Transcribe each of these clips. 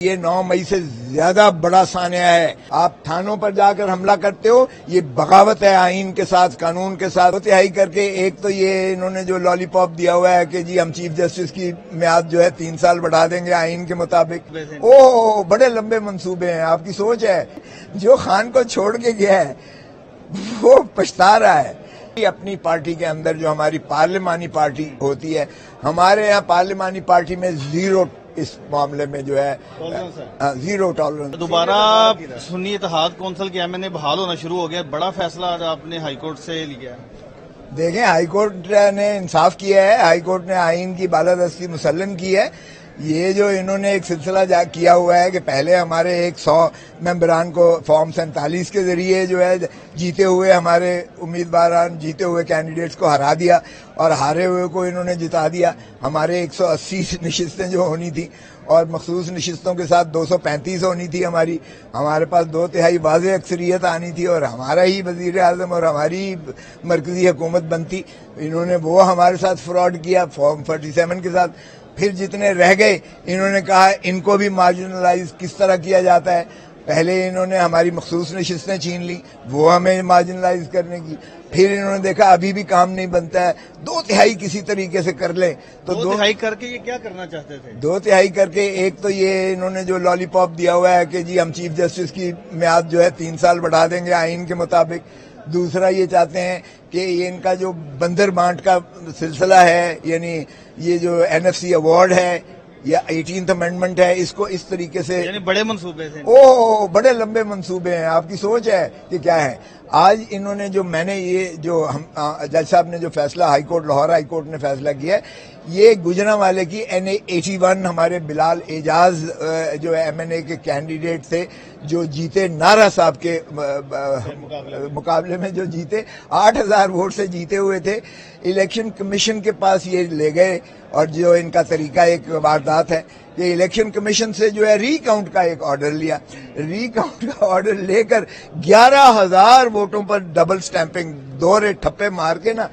یہ 9 مئی سے زیادہ بڑا سانحہ ہے. آپ تھانوں پر جا کر حملہ کرتے ہو، یہ بغاوت ہے آئین کے ساتھ، قانون کے ساتھ. تہائی کر کے ایک تو یہ انہوں نے جو لالی پاپ دیا ہوا ہے کہ جی ہم چیف جسٹس کی میعاد جو ہے 3 سال بڑھا دیں گے آئین کے مطابق. بڑے لمبے منصوبے ہیں. آپ کی سوچ ہے. جو خان کو چھوڑ کے گیا ہے وہ پچھتا رہا ہے. اپنی پارٹی کے اندر جو ہماری پارلیمانی پارٹی ہوتی ہے، ہمارے یہاں پارلیمانی پارٹی میں زیرو اس معاملے میں جو ہے زیرو ٹالرنس. دوبارہ سنی اتحاد کونسل کے ایم این اے بحال ہونا شروع ہو گیا. بڑا فیصلہ آج آپ نے ہائی کورٹ سے لیا ہے. دیکھیں، ہائی کورٹ نے انصاف کیا ہے. ہائی کورٹ نے آئین کی بالادستی مسلم کی ہے. یہ جو انہوں نے ایک سلسلہ کیا ہوا ہے کہ پہلے ہمارے 100 ممبران کو فارم 47 کے ذریعے جو ہے جیتے ہوئے ہمارے امیدواران، جیتے ہوئے کینڈیڈیٹس کو ہرا دیا اور ہارے ہوئے کو انہوں نے جتا دیا. ہمارے 180 نشستیں جو ہونی تھی اور مخصوص نشستوں کے ساتھ 235 ہونی تھی ہمارے پاس 2/3 واضح اکثریت آنی تھی اور ہمارا ہی وزیر اعظم اور ہماری مرکزی حکومت بنتی. انہوں نے وہ ہمارے ساتھ فراڈ کیا فارم 47 کے ساتھ. پھر جتنے رہ گئے انہوں نے کہا ان کو بھی مارجنلائز کس طرح کیا جاتا ہے. پہلے انہوں نے ہماری مخصوص نشستیں چھین لی، وہ ہمیں مارجنلائز کرنے کی. پھر انہوں نے دیکھا ابھی بھی کام نہیں بنتا ہے، 2/3 کسی طریقے سے کر لیں. تو 2/3 کر کے یہ کیا کرنا چاہتے تھے؟ 2/3 کر کے ایک تو یہ انہوں نے جو لالی پاپ دیا ہوا ہے کہ جی ہم چیف جسٹس کی میعاد جو ہے 3 سال بڑھا دیں گے آئین کے مطابق. دوسرا یہ چاہتے ہیں کہ یہ ان کا جو بندر بانٹ کا سلسلہ ہے، یعنی یہ جو NFC ایوارڈ ہے یا 18th امینڈمنٹ ہے، اس کو اس طریقے سے، یعنی بڑے منصوبے تھے. بڑے لمبے منصوبے ہیں. آپ کی سوچ ہے کہ کیا ہے. آج انہوں نے جو میں نے یہ جو جج صاحب نے جو فیصلہ لاہور ہائی کورٹ نے فیصلہ کیا ہے، یہ گجرانوالے کی NA81 ہمارے بلال اعجاز جو MNA کے کینڈیڈیٹ تھے جو جیتے، نارا صاحب کے مقابلے میں جو جیتے، 8000 ووٹ سے جیتے ہوئے تھے. الیکشن کمیشن کے پاس یہ لے گئے اور جو ان کا طریقہ ایک واردات ہے کہ الیکشن کمیشن سے جو ہے ری کاؤنٹ کا ایک آرڈر لیا. ری کاؤنٹ کا آرڈر لے کر 11000 ووٹوں پر ڈبل سٹیمپنگ، دورے ٹھپے مار کے نا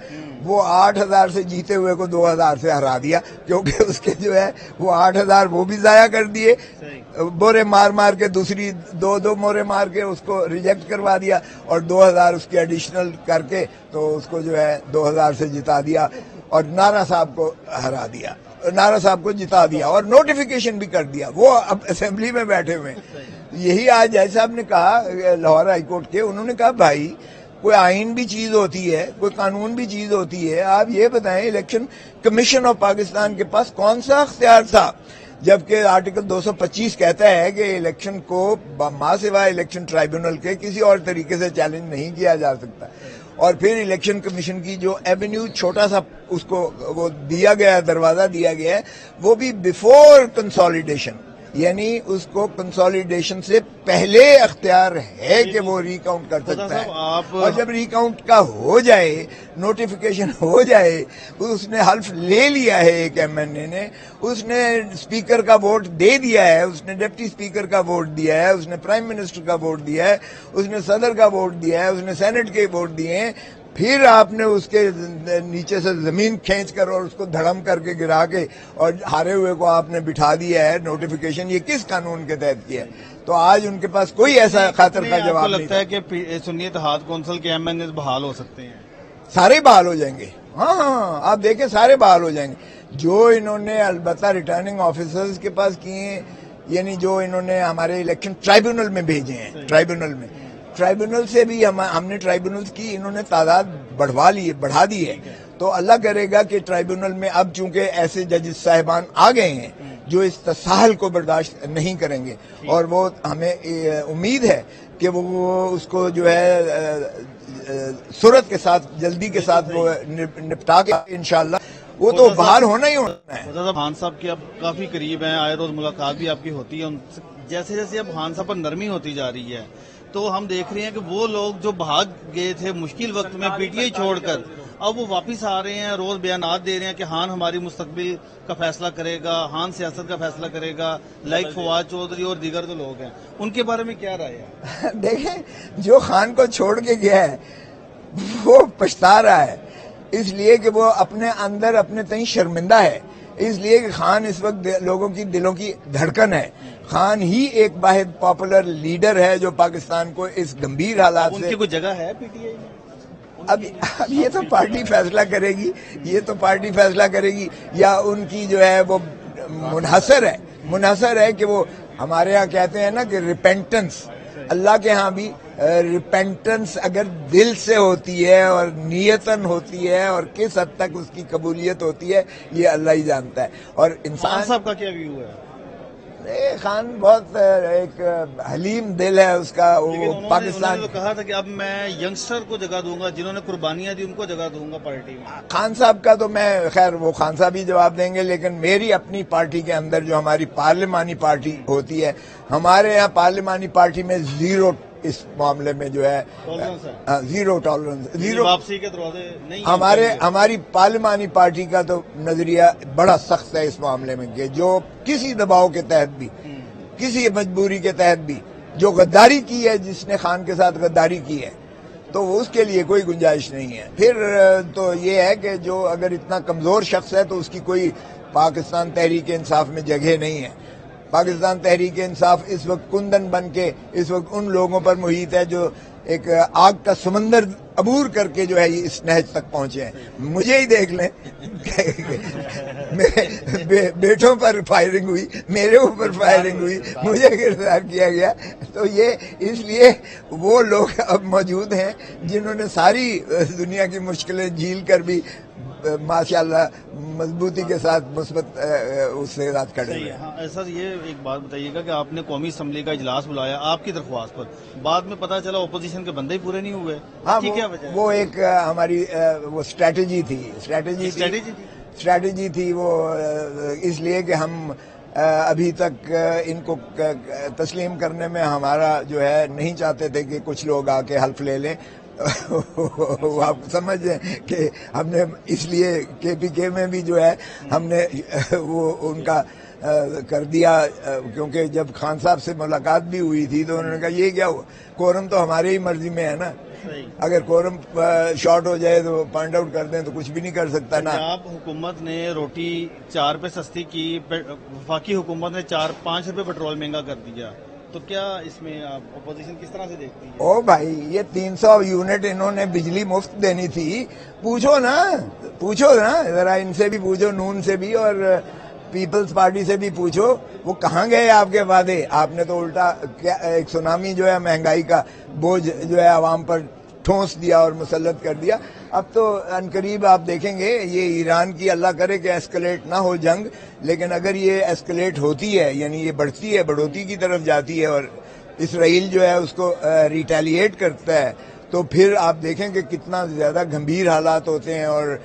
وہ 8000 سے جیتے ہوئے کو 2000 سے ہرا دیا. کیونکہ اس کے جو ہے وہ 8000 وہ بھی ضائع کر دیے، بورے مار کے، دوسری دو مورے مار کے اس کو ریجیکٹ کروا دیا اور 2000 اس کے ایڈیشنل کر کے تو اس کو جو ہے 2000 سے جتا دیا اور نارا صاحب کو ہرا دیا، نارا صاحب کو جتا دیا اور نوٹیفیکیشن بھی کر دیا. وہ اب اسمبلی میں بیٹھے ہوئے. یہی آج جج صاحب نے کہا لاہور ہائی کورٹ کے، انہوں نے کہا بھائی کوئی آئین بھی چیز ہوتی ہے، کوئی قانون بھی چیز ہوتی ہے. آپ یہ بتائیں الیکشن کمیشن آف پاکستان کے پاس کون سا اختیار تھا جبکہ آرٹیکل 225 کہتا ہے کہ الیکشن کو ماں سوائے الیکشن ٹرائیبیونل کے کسی اور طریقے سے چیلنج نہیں کیا جا سکتا. اور پھر الیکشن کمیشن کی جو ایونیو چھوٹا سا اس کو وہ دیا گیا ہے، دروازہ دیا گیا ہے، وہ بھی بیفور کنسالیڈیشن، یعنی اس کو کنسالیڈیشن سے پہلے اختیار ہے کہ وہ ری کاؤنٹ کر سکتا ہے. اور جب ری کاؤنٹ کا ہو جائے، نوٹیفیکیشن ہو جائے، اس نے حلف لے لیا ہے ایک MNA نے، اس نے اسپیکر کا ووٹ دے دیا ہے، اس نے ڈپٹی اسپیکر کا ووٹ دیا ہے، اس نے پرائم منسٹر کا ووٹ دیا ہے، اس نے صدر کا ووٹ دیا ہے، اس نے سینٹ کے ووٹ دیے ہیں. پھر آپ نے اس کے نیچے سے زمین کھینچ کر اور اس کو دھڑم کر کے گرا کے اور ہارے ہوئے کو آپ نے بٹھا دیا ہے. نوٹیفیکیشن یہ کس قانون کے تحت کیا ہے؟ تو آج ان کے پاس کوئی ایسا خاطر کا جواب نہیں. لگتا ہے کہ سنی اتحاد کونسل کے MNA بحال ہو سکتے ہیں؟ سارے بحال ہو جائیں گے. ہاں آپ دیکھیں سارے بحال ہو جائیں گے. جو انہوں نے البتہ ریٹرننگ آفیسرز کے پاس کیے ہیں، یعنی جو انہوں نے ہمارے الیکشن ٹرائیبیونل میں بھیجے ہیں، ٹرائیبیونل سے بھی ہم نے ٹرائیبیونل کی انہوں نے تعداد بڑھا دی ہے. تو اللہ کرے گا کہ ٹرائیبیونل میں اب چونکہ ایسے ججز صاحبان آ گئے ہیں جو اس تساہل کو برداشت نہیں کریں گے اور وہ ہمیں امید ہے کہ وہ اس کو جو ہے سرعت کے ساتھ، جلدی کے ساتھ وہ نپٹا کے انشاءاللہ وہ تو بحال ہونا ہی ہونا ہے. خان صاحب کی اب کافی قریب ہیں، آئے روز ملاقات بھی آپ کی ہوتی ہے ان سے. جیسے جیسے اب خان صاحب پر نرمی ہوتی جا رہی ہے تو ہم دیکھ رہے ہیں کہ وہ لوگ جو بھاگ گئے تھے مشکل وقت میں PTI چھوڑ کر، اب وہ واپس آ رہے ہیں، روز بیانات دے رہے ہیں کہ خان ہماری مستقبل کا فیصلہ کرے گا، خان سیاست کا فیصلہ کرے گا، لائک فواد چودھری اور دیگر جو لوگ ہیں. ان کے بارے میں کیا رائے ہے؟ دیکھیں، جو خان کو چھوڑ کے گیا ہے وہ پچھتا رہا ہے، اس لیے کہ وہ اپنے اندر اپنے تئیں شرمندہ ہے. اس لیے کہ خان اس وقت لوگوں کی دلوں کی دھڑکن ہے. خان ہی ایک واحد پاپولر لیڈر ہے جو پاکستان کو اس گمبھیر حالات ان سے کی کوئی جگہ ہے پی ٹی آئی میں؟ اب یہ تو پارٹی فیصلہ کرے گی، یہ تو پارٹی فیصلہ کرے گی، یا ان کی جو ہے وہ منحصر ہے کہ وہ ہمارے ہاں کہتے ہیں نا کہ ریپینٹنس، اللہ کے ہاں بھی ریپینٹنس اگر دل سے ہوتی ہے اور نیتن ہوتی ہے اور کس حد تک اس کی قبولیت ہوتی ہے یہ اللہ ہی جانتا ہے. اور خان انسان صاحب کا کیا ویو ہے؟ خان بہت ایک حلیم دل ہے اس کا، لیکن وہ انہوں پاکستان نے تو کہا تھا کہ اب میں ینگسٹر کو جگہ دوں گا، جنہوں نے قربانیاں دی ان کو جگہ دوں گا پارٹی میں. خان صاحب کا تو میں خیر وہ خان صاحب ہی جواب دیں گے، لیکن میری اپنی پارٹی کے اندر جو ہماری پارلیمانی پارٹی ہوتی ہے، ہمارے یہاں پارلیمانی پارٹی میں زیرو اس معاملے میں جو ہے ٹالرنس ہے، زیرو ٹالرنس، زیرو. واپسی کے دروازے نہیں. ہماری پارلیمانی پارٹی کا تو نظریہ بڑا سخت ہے اس معاملے میں کہ جو کسی دباؤ کے تحت بھی، کسی مجبوری کے تحت بھی جو غداری کی ہے، جس نے خان کے ساتھ غداری کی ہے تو اس کے لیے کوئی گنجائش نہیں ہے. پھر تو یہ ہے کہ جو اگر اتنا کمزور شخص ہے تو اس کی کوئی پاکستان تحریک انصاف میں جگہ نہیں ہے. پاکستان تحریک انصاف اس وقت کندن بن کے اس وقت ان لوگوں پر محیط ہے جو ایک آگ کا سمندر عبور کر کے جو ہے یہ اس نہج تک پہنچے ہیں. مجھے ہی دیکھ لیں بیٹوں پر فائرنگ ہوئی، میرے اوپر فائرنگ ہوئی، مجھے گرفتار کیا گیا. تو یہ اس لیے وہ لوگ اب موجود ہیں جنہوں نے ساری دنیا کی مشکلیں جھیل کر بھی ماشاءاللہ مضبوطی کے ساتھ مثبت اس سے ساتھ کھڑے ہوئے. ہاں ایسا یہ ایک بات بتائیے گا کہ آپ نے قومی اسمبلی کا اجلاس بلایا آپ کی درخواست پر، بعد میں پتا چلا اپوزیشن کے بندے ہی پورے نہیں ہوئے. ہاں کیا وجہ ہے؟ وہ ایک ہماری وہ اسٹریٹجی تھی وہ اس لیے کہ ہم ابھی تک ان کو تسلیم کرنے میں ہمارا جو ہے نہیں چاہتے تھے کہ کچھ لوگ آ کے حلف لے لیں. آپ سمجھیں کہ ہم نے اس لیے کے پی کے میں بھی جو ہے ہم نے وہ ان کا کر دیا، کیونکہ جب خان صاحب سے ملاقات بھی ہوئی تھی تو انہوں نے کہا یہ کیا ہوا، کورم تو ہمارے ہی مرضی میں ہے نا، اگر کورم شارٹ ہو جائے تو پوائنٹ آؤٹ کر دیں تو کچھ بھی نہیں کر سکتا نا. پنجاب حکومت نے روٹی 4 روپے سستی کی، وفاقی حکومت نے 4-5 روپے پیٹرول مہنگا کر دیا، تو کیا اس میں آپ اپوزیشن کس طرح سے دیکھتی ہے؟ او بھائی یہ 300 یونٹ انہوں نے بجلی مفت دینی تھی، پوچھو نا ذرا ان سے بھی پوچھو، نون سے بھی اور پیپلز پارٹی سے بھی پوچھو وہ کہاں گئے آپ کے وعدے. آپ نے تو الٹا ایک سونامی جو ہے مہنگائی کا بوجھ جو ہے عوام پر ٹھونس دیا اور مسلط کر دیا. اب تو عنقریب آپ دیکھیں گے یہ ایران کی اللہ کرے کہ ایسکلیٹ نہ ہو جنگ، لیکن اگر یہ ایسکلیٹ ہوتی ہے یعنی یہ بڑھوتی کی طرف جاتی ہے اور اسرائیل جو ہے اس کو ریٹیلیٹ کرتا ہے تو پھر آپ دیکھیں کہ کتنا زیادہ گمبھیر حالات ہوتے ہیں اور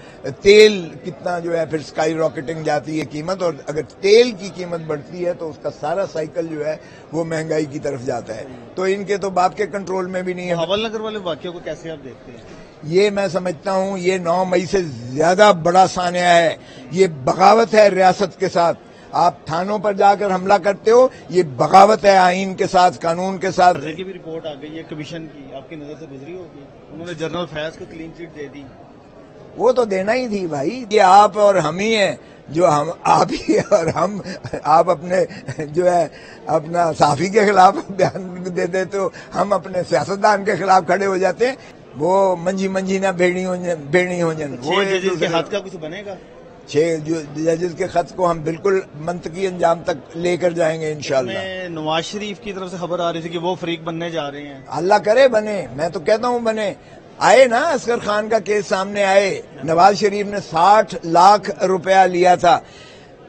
تیل کتنا جو ہے پھر سکائی راکٹنگ جاتی ہے قیمت، اور اگر تیل کی قیمت بڑھتی ہے تو اس کا سارا سائیکل جو ہے وہ مہنگائی کی طرف جاتا ہے. تو ان کے تو باپ کے کنٹرول میں بھی نہیں ہے. حوال نگر والے واقعوں کو کیسے آپ دیکھتے ہیں؟ یہ میں سمجھتا ہوں یہ 9 مئی سے زیادہ بڑا سانحہ ہے، یہ بغاوت ہے ریاست کے ساتھ. آپ تھانوں پر جا کر حملہ کرتے ہو، یہ بغاوت ہے آئین کے ساتھ، قانون کے ساتھ. کی بھی رپورٹ آ گئی ہے کمیشن کی، آپ کی نظر سے گزری ہوگی، انہوں نے جنرل فیض کو کلین چٹ دے دی. وہ تو دینا ہی تھی بھائی، یہ آپ اور ہم ہی ہیں جو آپ ہی اور ہم، آپ اپنے جو ہے اپنا صحافی کے خلاف بیان دے دیتے ہو، ہم اپنے سیاستدان کے خلاف کھڑے ہو جاتے ہیں. وہ منجی نہ بیڑی ہو جن. وہ جس کے ہاتھ کا کچھ بنے گا. 6 ججز کے خط کو ہم بالکل منطقی انجام تک لے کر جائیں گے انشاءاللہ. نواز شریف کی طرف سے خبر آ رہی تھی کہ وہ فریق بننے جا رہے ہیں. اللہ کرے بنے، میں تو کہتا ہوں بنے. آئے نا اصغر خان کا کیس سامنے آئے، نواز شریف نے 60 لاکھ روپیہ لیا تھا.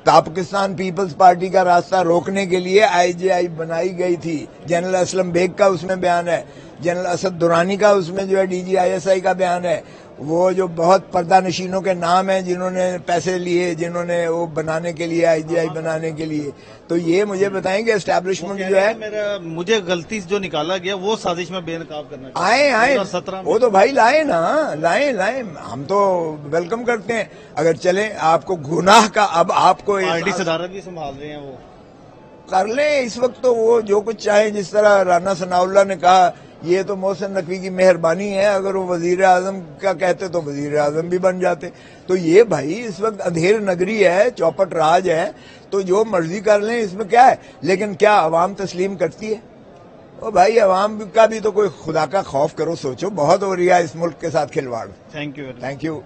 پاکستان پیپلز پارٹی کا راستہ روکنے کے لیے IGI بنائی گئی تھی. جنرل اسلم بیگ کا اس میں بیان ہے، جنرل اسد درانی کا اس میں جو ہے DGISI کا بیان ہے. وہ جو بہت پردہ نشینوں کے نام ہیں جنہوں نے پیسے لیے، جنہوں نے وہ بنانے کے لیے IGI بنانے کے لیے. تو یہ مجھے بتائیں کہ اسٹیبلشمنٹ جو ہے مجھے غلطی جو نکالا گیا وہ سازش میں بے نقاب کرنا آئے وہ تو بھائی لائے نا، لائیں ہم تو ویلکم کرتے ہیں. اگر چلیں آپ کو گناہ کا اب آپ کو پارٹی صدارت بھی سنبھال رہے ہیں، وہ کر لیں. اس وقت تو وہ جو کچھ چاہیں، جس طرح رانا ثناء اللہ نے کہا یہ تو محسن نقوی کی مہربانی ہے، اگر وہ وزیر اعظم کا کہتے تو وزیر اعظم بھی بن جاتے. تو یہ بھائی اس وقت اندھیر نگری ہے، چوپٹ راج ہے، تو جو مرضی کر لیں، اس میں کیا ہے. لیکن کیا عوام تسلیم کرتی ہے؟ او بھائی عوام کا بھی تو کوئی خدا کا خوف کرو، سوچو، بہت ہو رہا ہے اس ملک کے ساتھ کھلواڑ. Thank you. Thank you.